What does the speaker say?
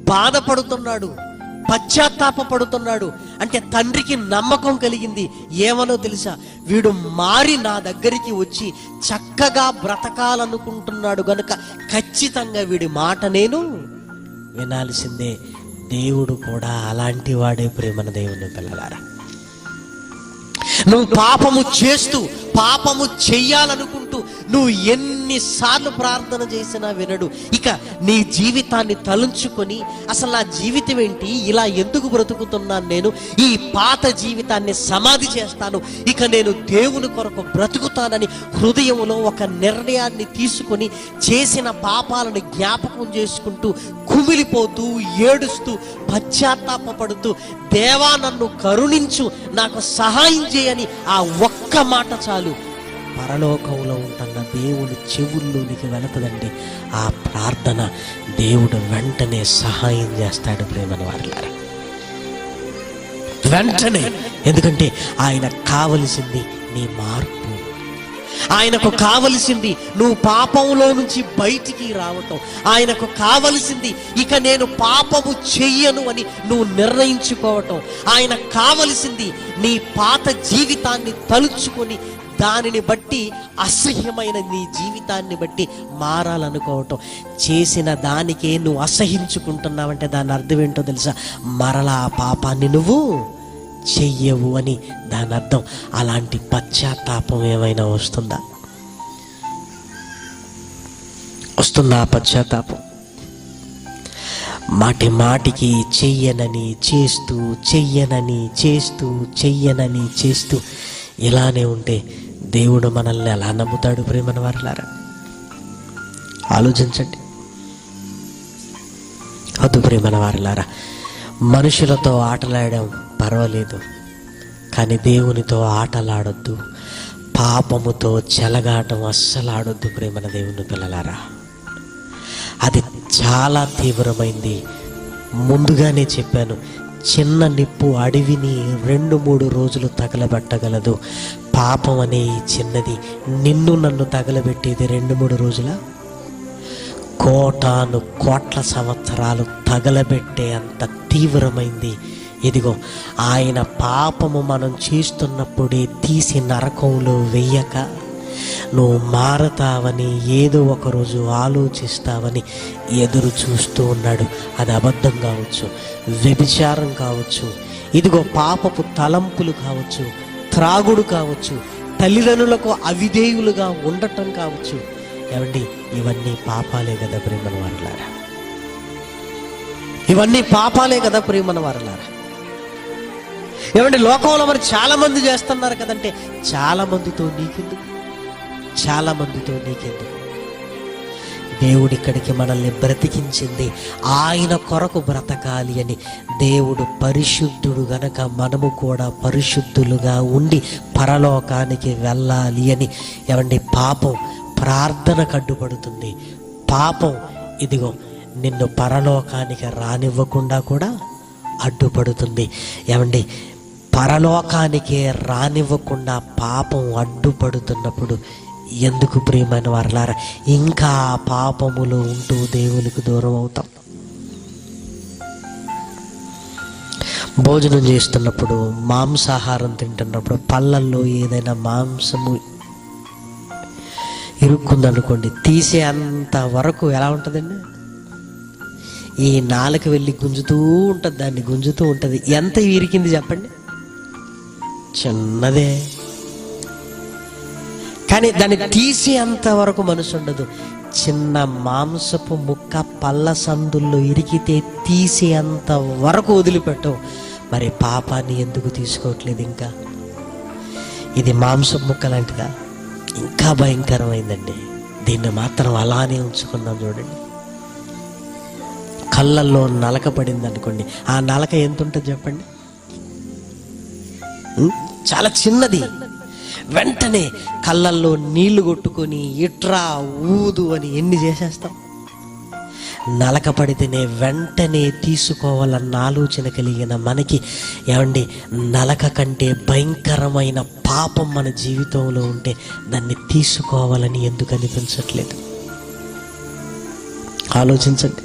బాధపడుతున్నాడు, పశ్చాత్తాపడుతున్నాడు. అంటే తండ్రికి నమ్మకం కలిగింది. ఏమనో తెలుసా, వీడు మారి నా దగ్గరికి వచ్చి చక్కగా బ్రతకాలనుకుంటున్నాడు గనుక ఖచ్చితంగా వీడి మాట నేను వినాల్సిందే. దేవుడు కూడా అలాంటి వాడే ప్రేమన దేవుని పిల్లలారా. నువ్వు పాపము చేస్తూ పాపము చెయ్యాలనుకుంటూ నువ్వు ఎన్నిసార్లు ప్రార్థన చేసినా వినడు. ఇక నీ జీవితాన్ని తలుచుకొని అసలు నా జీవితం ఏంటి, ఇలా ఎందుకు బ్రతుకుతున్నాను, నేను ఈ పాత జీవితాన్ని సమాధి చేస్తాను, ఇక నేను దేవుని కొరకు బ్రతుకుతానని హృదయంలో ఒక నిర్ణయాన్ని తీసుకొని చేసిన పాపాలను జ్ఞాపకం చేసుకుంటూ కుమిలిపోతూ ఏడుస్తూ పశ్చాత్తాపడుతూ దేవా నన్ను కరుణించు, నాకు సహాయం చేయని ఆ ఒక్క మాట చాలు, పరలోకంలో ఉంటున్న దేవుని చెవుల్లోనికి వెళుతుందండి. ఆ ప్రార్థన దేవుడు వెంటనే సహాయం చేస్తాడు ప్రేమని వారులారా, వెంటనే. ఎందుకంటే ఆయన కావలసింది నీ మార్పు, ఆయనకు కావలసింది నువ్వు పాపంలో నుంచి బయటికి రావటం, ఆయనకు కావలసింది ఇక నేను పాపము చెయ్యను అని నువ్వు నిర్ణయించుకోవటం, ఆయన కావలసింది నీ పాత జీవితాన్ని తలుచుకొని దానిని బట్టి అసహ్యమైన నీ జీవితాన్ని బట్టి మారాలనుకోవటం. చేసిన దానికే నువ్వు అసహించుకుంటున్నావంటే దాని అర్థం ఏంటో తెలుసా, మరలా ఆ పాపాన్ని నువ్వు చెయ్యవు అని దాని అర్థం. అలాంటి పశ్చాత్తాపం ఏమైనా వస్తుందా? వస్తుందా పశ్చాత్తాపం? మాటి మాటికి చెయ్యనని చేస్తూ చెయ్యనని చేస్తూ చెయ్యనని చేస్తూ ఇలానే ఉంటే దేవుడు మనల్ని ఎలా నమ్ముతాడు ప్రేమన వారులారా? ఆలోచించండి. వద్దు ప్రేమన వారులారా, మనుషులతో ఆటలాడడం పర్వాలేదు, కానీ దేవునితో ఆటలాడొద్దు, పాపముతో చెలగాటం అస్సలు ఆడొద్దు ప్రేమన దేవుని పిల్లలారా. అది చాలా తీవ్రమైంది. ముందుగానే చెప్పాను, చిన్న నిప్పు అడవిని 2-3 రోజులు తగలబెట్టగలదు. పాపం అనే ఈ చిన్నది నిన్ను నన్ను తగలబెట్టేది 2-3 రోజుల, కోట్ల సంవత్సరాలు తగలబెట్టే అంత తీవ్రమైంది. ఇదిగో ఆయన పాపము మనం చేస్తున్నప్పుడే తీసి నరకంలో వెయ్యక నువ్వు మారతావని ఏదో ఒకరోజు ఆలోచిస్తావని ఎదురు చూస్తూ ఉన్నాడు. అది అబద్ధం కావచ్చు, వ్యభిచారం కావచ్చు, ఇదిగో పాపపు తలంపులు కావచ్చు, త్రాగుడు కావచ్చు, తల్లిదండ్రులకు అవిధేయులుగా ఉండటం కావచ్చు. ఏమండి, ఇవన్నీ పాపాలే కదా ప్రేమన వారులారా, ఇవన్నీ పాపాలే కదా ప్రేమన వారులారా. ఏమండి, లోకంలో మరి చాలా మంది చేస్తున్నారు కదంటే, చాలా మందితో నీకెందుకు, చాలా మందితో నీకెందుకు? దేవుడు ఇక్కడికి మనల్ని బ్రతికించింది ఆయన కొరకు బ్రతకాలి అని. దేవుడు పరిశుద్ధుడు గనక మనము కూడా పరిశుద్ధులుగా ఉండి పరలోకానికి వెళ్ళాలి అని. ఏమండి, పాపం ప్రార్థనకు అడ్డుపడుతుంది, పాపం ఇదిగో నిన్ను పరలోకానికి రానివ్వకుండా కూడా అడ్డుపడుతుంది. ఏమండి, పరలోకానికి రానివ్వకుండా పాపం అడ్డుపడుతున్నప్పుడు ఎందుకు ప్రియమైన వారలారా ఇంకా పాపములో ఉంటూ దేవునికి దూరం అవుతాం? భోజనం చేస్తున్నప్పుడు, మాంసాహారం తింటున్నప్పుడు పళ్ళల్లో ఏదైనా మాంసము ఇరుక్కుందనుకోండి, తీసే అంత వరకు ఎలా ఉంటుందండి? ఈ నాలుక వెళ్ళి గుంజుతూ ఉంటుంది, దాన్ని గుంజుతూ ఉంటుంది. ఎంత ఇరికింది చెప్పండి? చిన్నదే, కానీ దాన్ని తీసేంత వరకు మనసు ఉండదు. చిన్న మాంసపు ముక్క పళ్ళ సందుల్లో ఇరికితే తీసేంత వరకు వదిలిపెట్టవు. మరి పాపాన్ని ఎందుకు తీసుకోవట్లేదు? ఇంకా ఇది మాంసపు ముక్క లాంటిదా? ఇంకా భయంకరమైందండి. దీన్ని మాత్రం అలానే ఉంచుకున్నాం. చూడండి, కళ్ళల్లో నలక పడింది అనుకోండి, ఆ నలక ఎంత ఉంటుంది చెప్పండి? చాలా చిన్నది. వెంటనే కళ్ళల్లో నీళ్లు కొట్టుకొని ఇట్రా ఊదు అని ఎన్ని చేసేస్తాం. నలక పడితేనే వెంటనే తీసుకోవాలన్న ఆలోచన కలిగిన మనకి, ఏమండి, నలక కంటే భయంకరమైన పాపం మన జీవితంలో ఉంటే దాన్ని తీసుకోవాలని ఎందుకు అనిపించట్లేదు? ఆలోచించండి.